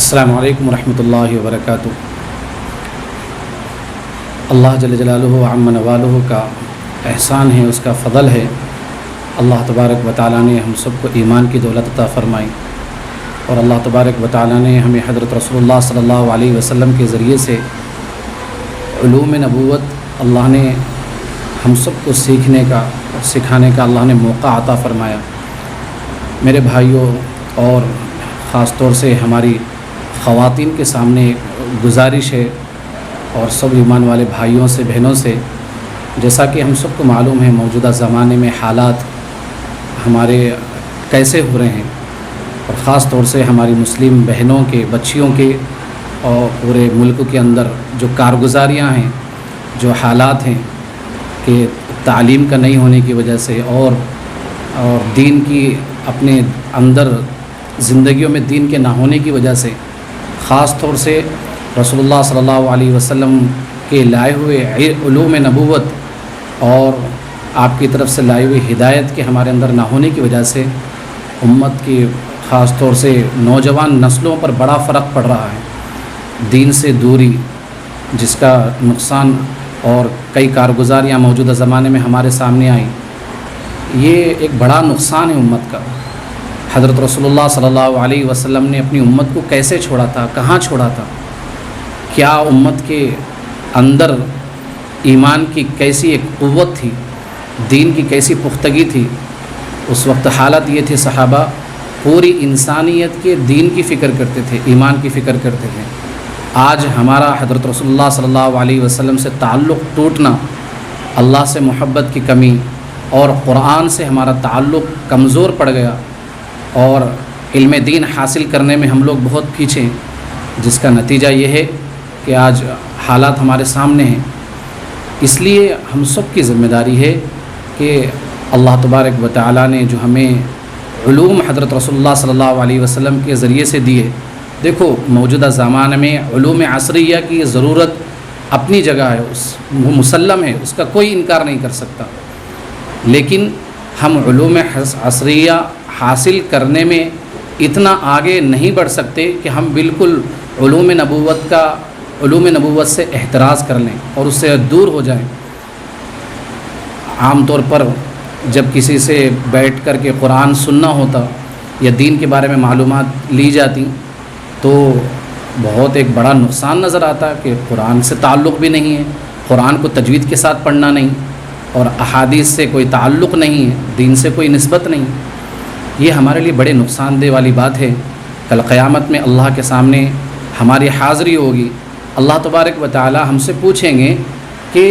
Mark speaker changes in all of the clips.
Speaker 1: السلام علیکم ورحمۃ اللہ وبرکاتہ۔ اللہ جل جلالہ عم نوالہ کا احسان ہے، اس کا فضل ہے۔ اللہ تبارک و تعالیٰ نے ہم سب کو ایمان کی دولت عطا فرمائی، اور اللہ تبارک و تعالیٰ نے ہمیں حضرت رسول اللہ صلی اللہ علیہ وسلم کے ذریعے سے علوم نبوت اللہ نے ہم سب کو سیکھنے کا اور سکھانے کا اللہ نے موقع عطا فرمایا۔ میرے بھائیوں، اور خاص طور سے ہماری خواتین کے سامنے گزارش ہے، اور سب ایمان والے بھائیوں سے بہنوں سے، جیسا کہ ہم سب کو معلوم ہے موجودہ زمانے میں حالات ہمارے کیسے ہو رہے ہیں، اور خاص طور سے ہماری مسلم بہنوں کے، بچیوں کے اور پورے ملک کے اندر جو کارگزاریاں ہیں، جو حالات ہیں کہ تعلیم کا نہیں ہونے کی وجہ سے اور دین کی اپنے اندر زندگیوں میں دین کے نہ ہونے کی وجہ سے، خاص طور سے رسول اللہ صلی اللہ علیہ وسلم کے لائے ہوئے علوم نبوت اور آپ کی طرف سے لائے ہوئے ہدایت کے ہمارے اندر نہ ہونے کی وجہ سے امت کی خاص طور سے نوجوان نسلوں پر بڑا فرق پڑ رہا ہے۔ دین سے دوری، جس کا نقصان اور کئی کارگزاریاں موجودہ زمانے میں ہمارے سامنے آئیں، یہ ایک بڑا نقصان ہے امت کا۔ حضرت رسول اللہ صلی اللہ علیہ وسلم نے اپنی امت کو کیسے چھوڑا تھا، کہاں چھوڑا تھا، کیا امت کے اندر ایمان کی کیسی ایک قوت تھی، دین کی کیسی پختگی تھی۔ اس وقت حالت یہ تھی، صحابہ پوری انسانیت کے دین کی فکر کرتے تھے، ایمان کی فکر کرتے تھے۔ آج ہمارا حضرت رسول اللہ صلی اللہ علیہ وسلم سے تعلق ٹوٹنا، اللہ سے محبت کی کمی اور قرآن سے ہمارا تعلق کمزور پڑ گیا، اور علم دین حاصل کرنے میں ہم لوگ بہت پیچھے ہیں، جس کا نتیجہ یہ ہے کہ آج حالات ہمارے سامنے ہیں۔ اس لیے ہم سب کی ذمہ داری ہے کہ اللہ تبارک و تعالیٰ نے جو ہمیں علوم حضرت رسول اللہ صلی اللہ علیہ وسلم کے ذریعے سے دیے، دیکھو موجودہ زمانے میں علوم عصریہ کی ضرورت اپنی جگہ ہے، وہ مسلم ہے، اس کا کوئی انکار نہیں کر سکتا، لیکن ہم علوم عصریہ حاصل کرنے میں اتنا آگے نہیں بڑھ سکتے کہ ہم بالکل علوم نبوت سے احتراز کر لیں اور اس سے دور ہو جائیں۔ عام طور پر جب کسی سے بیٹھ کر کے قرآن سننا ہوتا یا دین کے بارے میں معلومات لی جاتی تو بہت ایک بڑا نقصان نظر آتا کہ قرآن سے تعلق بھی نہیں ہے، قرآن کو تجوید کے ساتھ پڑھنا نہیں، اور احادیث سے کوئی تعلق نہیں ہے، دین سے کوئی نسبت نہیں۔ یہ ہمارے لیے بڑے نقصان دہ والی بات ہے۔ کل قیامت میں اللہ کے سامنے ہماری حاضری ہوگی، اللہ تبارک و تعالی ہم سے پوچھیں گے کہ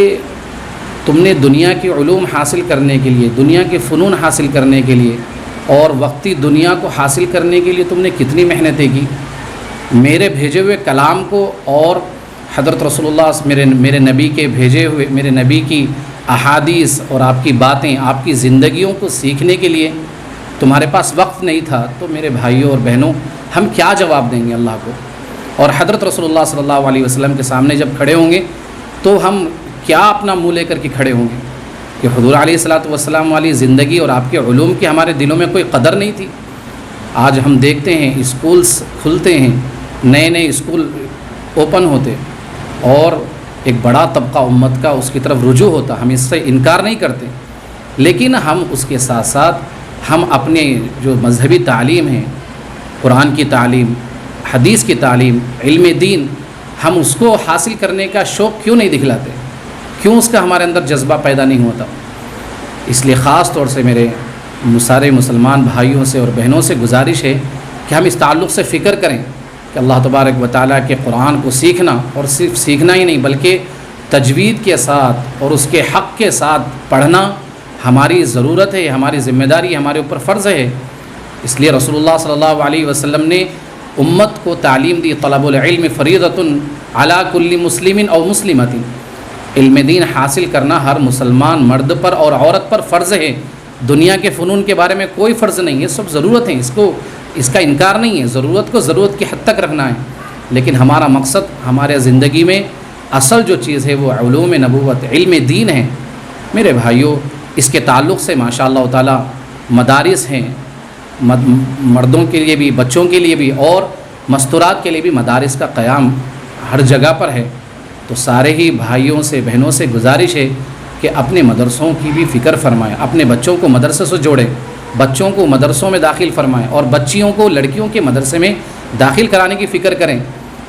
Speaker 1: تم نے دنیا کی علوم حاصل کرنے کے لیے، دنیا کے فنون حاصل کرنے کے لیے اور وقتی دنیا کو حاصل کرنے کے لیے تم نے کتنی محنتیں کی؟ میرے بھیجے ہوئے کلام کو اور حضرت رسول اللہ میرے نبی کے بھیجے ہوئے، میرے نبی کی احادیث اور آپ کی باتیں، آپ کی زندگیوں کو سیکھنے کے لیے تمہارے پاس وقت نہیں تھا، تو میرے بھائیوں اور بہنوں ہم کیا جواب دیں گے اللہ کو؟ اور حضرت رسول اللہ صلی اللہ علیہ وسلم کے سامنے جب کھڑے ہوں گے تو ہم کیا اپنا منہ لے کر کے کھڑے ہوں گے کہ حضور علیہ الصلوۃ والسلام والی زندگی اور آپ کے علوم کی ہمارے دلوں میں کوئی قدر نہیں تھی؟ آج ہم دیکھتے ہیں اسکولس کھلتے ہیں، نئے نئے اسکول اوپن ہوتے، اور ایک بڑا طبقہ امت کا اس کی طرف رجوع ہوتا، ہم اس سے انکار نہیں کرتے، لیکن ہم اس کے ساتھ ساتھ ہم اپنے جو مذہبی تعلیم ہے، قرآن کی تعلیم، حدیث کی تعلیم، علم دین، ہم اس کو حاصل کرنے کا شوق کیوں نہیں دکھلاتے؟ کیوں اس کا ہمارے اندر جذبہ پیدا نہیں ہوتا؟ اس لیے خاص طور سے میرے سارے مسلمان بھائیوں سے اور بہنوں سے گزارش ہے کہ ہم اس تعلق سے فکر کریں کہ اللہ تبارک و تعالیٰ کے قرآن کو سیکھنا، اور صرف سیکھنا ہی نہیں بلکہ تجوید کے ساتھ اور اس کے حق کے ساتھ پڑھنا ہماری ضرورت ہے، ہماری ذمہ داری، ہمارے اوپر فرض ہے۔ اس لیے رسول اللہ صلی اللہ علیہ وسلم نے امت کو تعلیم دی، طلب العلم فریضۃ علی کل مسلم او مسلمۃ، علم دین حاصل کرنا ہر مسلمان مرد پر اور عورت پر فرض ہے۔ دنیا کے فنون کے بارے میں کوئی فرض نہیں ہے، سب ضرورت ہے، اس کا انکار نہیں ہے، ضرورت کو ضرورت کی حد تک رکھنا ہے، لیکن ہمارا مقصد، ہمارے زندگی میں اصل جو چیز ہے وہ علوم نبوت، علم دین ہے۔ میرے بھائیوں، اس کے تعلق سے ماشاء اللہ تعالیٰ مدارس ہیں، مردوں کے لیے بھی، بچوں کے لیے بھی، اور مستورات کے لیے بھی مدارس کا قیام ہر جگہ پر ہے، تو سارے ہی بھائیوں سے بہنوں سے گزارش ہے کہ اپنے مدرسوں کی بھی فکر فرمائیں، اپنے بچوں کو مدرسے سے جوڑیں، بچوں کو مدرسوں میں داخل فرمائیں اور بچیوں کو لڑکیوں کے مدرسے میں داخل کرانے کی فکر کریں۔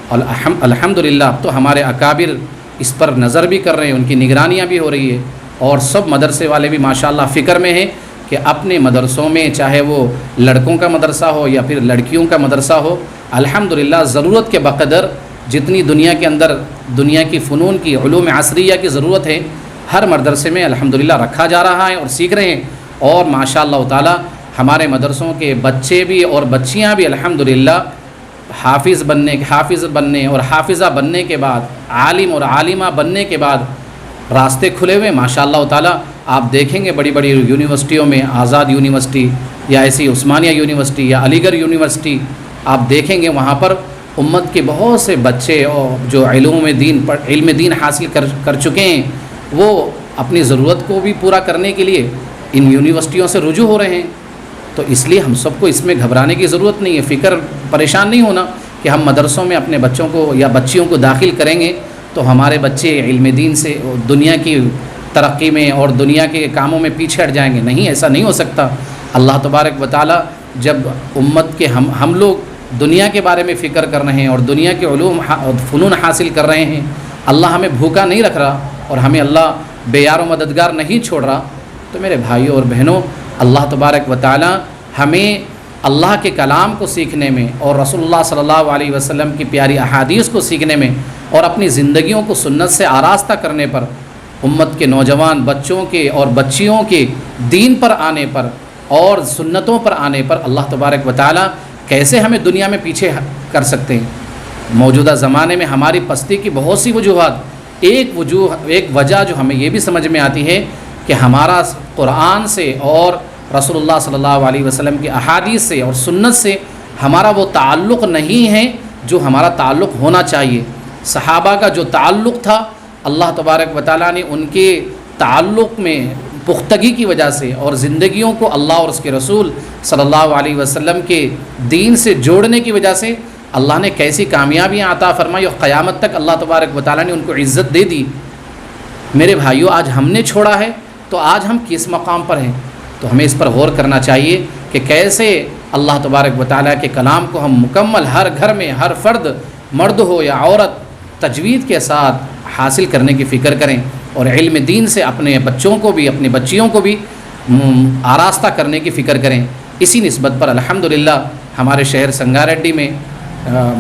Speaker 1: اور الحمدللہ اب تو ہمارے اکابر اس پر نظر بھی کر رہے ہیں، ان کی نگرانیاں بھی ہو رہی ہے، اور سب مدرسے والے بھی ماشاءاللہ فکر میں ہیں کہ اپنے مدرسوں میں چاہے وہ لڑکوں کا مدرسہ ہو یا پھر لڑکیوں کا مدرسہ ہو، الحمدللہ ضرورت کے بقدر جتنی دنیا کے اندر دنیا کی فنون کی علوم عصریہ کی ضرورت ہے ہر مدرسے میں الحمدللہ رکھا جا رہا ہے اور سیکھ رہے ہیں۔ اور ماشاءاللہ تعالی ہمارے مدرسوں کے بچے بھی اور بچیاں بھی الحمدللہ حافظ بننے اور حافظہ بننے کے بعد عالم اور عالمہ بننے کے بعد راستے کھلے ہوئے ماشاءاللہ تعالی۔ آپ دیکھیں گے بڑی بڑی یونیورسٹیوں میں، آزاد یونیورسٹی یا ایسی عثمانیہ یونیورسٹی یا علی گڑھ یونیورسٹی، آپ دیکھیں گے وہاں پر امت کے بہت سے بچے اور جو علم دین حاصل کر چکے ہیں، وہ اپنی ضرورت کو بھی پورا کرنے کے لیے ان یونیورسٹیوں سے رجوع ہو رہے ہیں۔ تو اس لیے ہم سب کو اس میں گھبرانے کی ضرورت نہیں ہے، پریشان نہیں ہونا کہ ہم مدرسوں میں اپنے بچوں کو یا بچیوں کو داخل کریں گے تو ہمارے بچے علم دین سے دنیا کی ترقی میں اور دنیا کے کاموں میں پیچھے ہٹ جائیں گے۔ نہیں، ایسا نہیں ہو سکتا۔ اللہ تبارک و تعالی جب امت کے ہم لوگ دنیا کے بارے میں فکر کر رہے ہیں اور دنیا کے علوم فنون حاصل کر رہے ہیں، اللہ ہمیں بھوکا نہیں رکھ رہا اور ہمیں اللہ بے یار و مددگار نہیں چھوڑ رہا۔ تو میرے بھائیوں اور بہنوں، اللہ تبارک و تعالی ہمیں اللہ کے کلام کو سیکھنے میں اور رسول اللہ صلی اللہ علیہ وسلم کی پیاری احادیث کو سیکھنے میں اور اپنی زندگیوں کو سنت سے آراستہ کرنے پر، امت کے نوجوان بچوں کے اور بچیوں کے دین پر آنے پر اور سنتوں پر آنے پر اللہ تبارک و تعالی کیسے ہمیں دنیا میں پیچھے کر سکتے ہیں۔ موجودہ زمانے میں ہماری پستی کی بہت سی وجوہات، ایک وجہ جو ہمیں یہ بھی سمجھ میں آتی ہے کہ ہمارا قرآن سے اور رسول اللہ صلی اللہ علیہ وسلم کی احادیث سے اور سنت سے ہمارا وہ تعلق نہیں ہے جو ہمارا تعلق ہونا چاہیے۔ صحابہ کا جو تعلق تھا، اللہ تبارک و تعالیٰ نے ان کے تعلق میں پختگی کی وجہ سے اور زندگیوں کو اللہ اور اس کے رسول صلی اللہ علیہ وسلم کے دین سے جوڑنے کی وجہ سے اللہ نے کیسی کامیابیاں عطا فرمائی اور قیامت تک اللہ تبارک و تعالیٰ نے ان کو عزت دے دی۔ میرے بھائیوں، آج ہم نے چھوڑا ہے تو آج ہم کس مقام پر ہیں؟ تو ہمیں اس پر غور کرنا چاہیے کہ کیسے اللہ تبارک و تعالیٰ کے کلام کو ہم مکمل ہر گھر میں ہر فرد، مرد ہو یا عورت، تجوید کے ساتھ حاصل کرنے کی فکر کریں اور علم دین سے اپنے بچوں کو بھی اپنی بچیوں کو بھی آراستہ کرنے کی فکر کریں۔ اسی نسبت پر الحمدللہ ہمارے شہر سنگاریڈی میں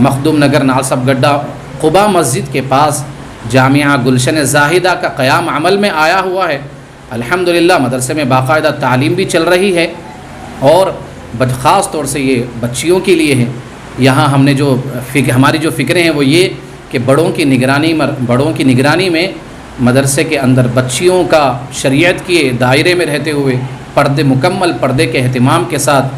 Speaker 1: مخدوم نگر نالسب گڈھا قبا مسجد کے پاس جامعہ گلشن زاہدہ کا قیام عمل میں آیا ہوا ہے۔ الحمدللہ مدرسے میں باقاعدہ تعلیم بھی چل رہی ہے اور خاص طور سے یہ بچیوں کے لیے ہے۔ یہاں ہم نے ہماری جو فکریں ہیں وہ یہ کہ بڑوں کی نگرانی میں مدرسے کے اندر بچیوں کا شریعت کے دائرے میں رہتے ہوئے مکمل پردے کے اہتمام کے ساتھ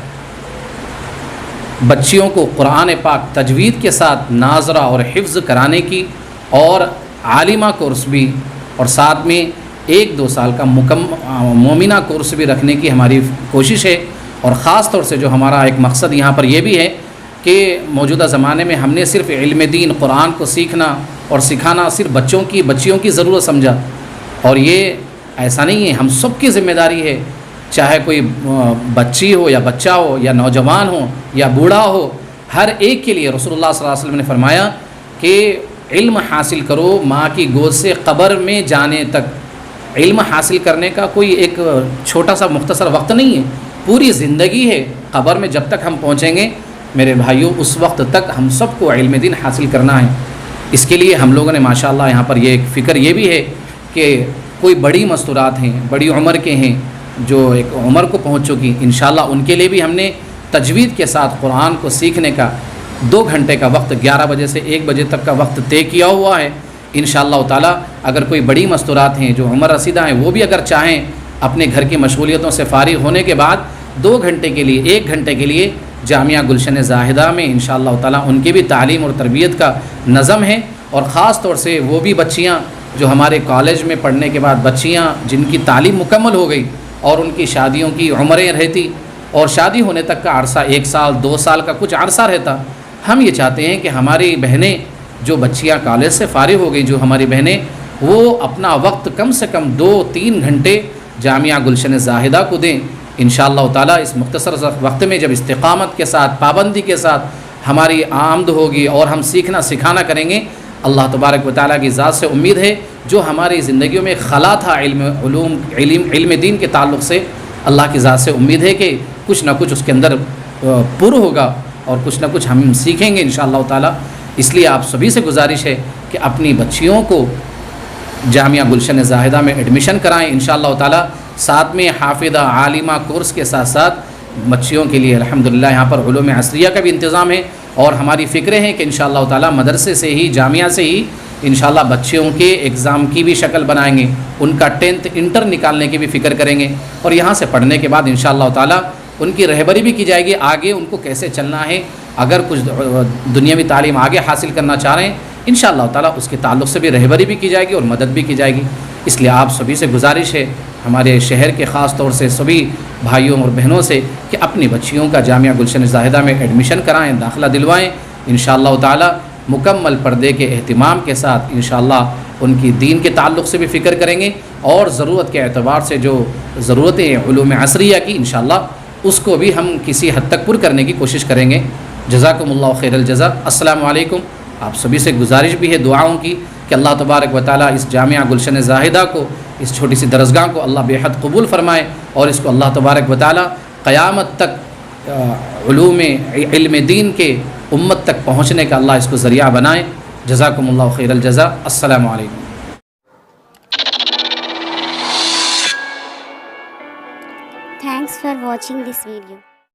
Speaker 1: بچیوں کو قرآن پاک تجوید کے ساتھ ناظرہ اور حفظ کرانے کی اور عالمہ کورس بھی اور ساتھ میں 1-2 سال کا مومنہ کورس بھی رکھنے کی ہماری کوشش ہے۔ اور خاص طور سے جو ہمارا ایک مقصد یہاں پر یہ بھی ہے کہ موجودہ زمانے میں ہم نے صرف علم دین قرآن کو سیکھنا اور سکھانا صرف بچیوں کی ضرورت سمجھا، اور یہ ایسا نہیں ہے، ہم سب کی ذمہ داری ہے، چاہے کوئی بچی ہو یا بچہ ہو یا نوجوان ہو یا بوڑھا ہو، ہر ایک کے لیے رسول اللہ صلی اللہ علیہ وسلم نے فرمایا کہ علم حاصل کرو ماں کی گود سے قبر میں جانے تک۔ علم حاصل کرنے کا کوئی ایک چھوٹا سا مختصر وقت نہیں ہے، پوری زندگی ہے۔ قبر میں جب تک ہم پہنچیں گے میرے بھائیوں، اس وقت تک ہم سب کو علم دین حاصل کرنا ہے۔ اس کے لیے ہم لوگوں نے ماشاءاللہ یہاں پر یہ ایک فکر یہ بھی ہے کہ کوئی بڑی مستورات ہیں، بڑی عمر کے ہیں، جو ایک عمر کو پہنچ چکی، انشاءاللہ ان کے لیے بھی ہم نے تجوید کے ساتھ قرآن کو سیکھنے کا 2 گھنٹے کا وقت 11 بجے سے 1 بجے تک کا وقت طے کیا ہوا ہے۔ انشاءاللہ تعالی اگر کوئی بڑی مستورات ہیں جو عمر رسیدہ ہیں، وہ بھی اگر چاہیں اپنے گھر کی مشغولیتوں سے فارغ ہونے کے بعد 2 گھنٹے کے لیے 1 گھنٹے کے لیے جامعہ گلشن زاہدہ میں انشاءاللہ تعالی ان کی بھی تعلیم اور تربیت کا نظم ہے۔ اور خاص طور سے وہ بھی بچیاں جو ہمارے کالج میں پڑھنے کے بعد بچیاں جن کی تعلیم مکمل ہو گئی اور ان کی شادیوں کی عمریں رہتی اور شادی ہونے تک کا عرصہ 1 سال 2 سال کا کچھ عرصہ رہتا، ہم یہ چاہتے ہیں کہ ہماری بہنیں جو بچیاں کالج سے فارغ ہو گئی، جو ہماری بہنیں وہ اپنا وقت کم سے کم 2-3 گھنٹے جامعہ گلشن زاہدہ کو دیں۔ انشاءاللہ تعالیٰ اس مختصر وقت میں جب استقامت کے ساتھ، پابندی کے ساتھ ہماری آمد ہوگی اور ہم سیکھنا سکھانا کریں گے، اللہ تبارک و تعالیٰ کی ذات سے امید ہے جو ہماری زندگیوں میں خلا تھا علم دین کے تعلق سے، اللہ کی ذات سے امید ہے کہ کچھ نہ کچھ اس کے اندر پر ہوگا اور کچھ نہ کچھ ہم سیکھیں گے انشاءاللہ تعالیٰ۔ اس لیے آپ سبھی سے گزارش ہے کہ اپنی بچیوں کو جامعہ گلشن زاہدہ میں ایڈمیشن کرائیں انشاءاللہ تعالیٰ۔ ساتھ میں حافظہ عالمہ کورس کے ساتھ ساتھ بچیوں کے لیے الحمدللہ یہاں پر علوم عصریہ کا بھی انتظام ہے، اور ہماری فکریں ہیں کہ انشاءاللہ تعالیٰ مدرسے سے ہی، جامعہ سے ہی انشاءاللہ بچیوں کے ایگزام کی بھی شکل بنائیں گے، ان کا 10th انٹر نکالنے کی بھی فکر کریں گے، اور یہاں سے پڑھنے کے بعد انشاءاللہ تعالیٰ ان کی رہبری بھی کی جائے گی، آگے ان کو کیسے چلنا ہے، اگر کچھ دنیاوی تعلیم آگے حاصل کرنا چاہ رہے ہیں انشاءاللہ تعالیٰ اس کے تعلق سے بھی رہبری بھی کی جائے گی اور مدد بھی کی جائے گی۔ اس لیے آپ سبھی سے گزارش ہے، ہمارے شہر کے خاص طور سے سبھی بھائیوں اور بہنوں سے، کہ اپنی بچیوں کا جامعہ گلشن زاہدہ میں ایڈمیشن کرائیں، داخلہ دلوائیں انشاءاللہ تعالیٰ، مکمل پردے کے اہتمام کے ساتھ انشاءاللہ ان کی دین کے تعلق سے بھی فکر کریں گے، اور ضرورت کے اعتبار سے جو ضرورتیں علوم عصریہ کی انشاءاللہ اس کو بھی ہم کسی حد تک پر کرنے کی کوشش کریں گے۔ جزاکم اللہ خیر الجزا۔ السلام علیکم۔ آپ سبھی سے گزارش بھی ہے دعاؤں کی کہ اللہ تبارک و تعالیٰ اس جامعہ گلشن زاہدہ کو، اس چھوٹی سی درسگاہ کو اللہ بے حد قبول فرمائے، اور اس کو اللہ تبارک و تعالیٰ قیامت تک علم دین کے امت تک پہنچنے کا اللہ اس کو ذریعہ بنائے۔ جزاکم اللہ خیر الجزا۔ السلام علیکم۔
Speaker 2: Thanks for watching this video.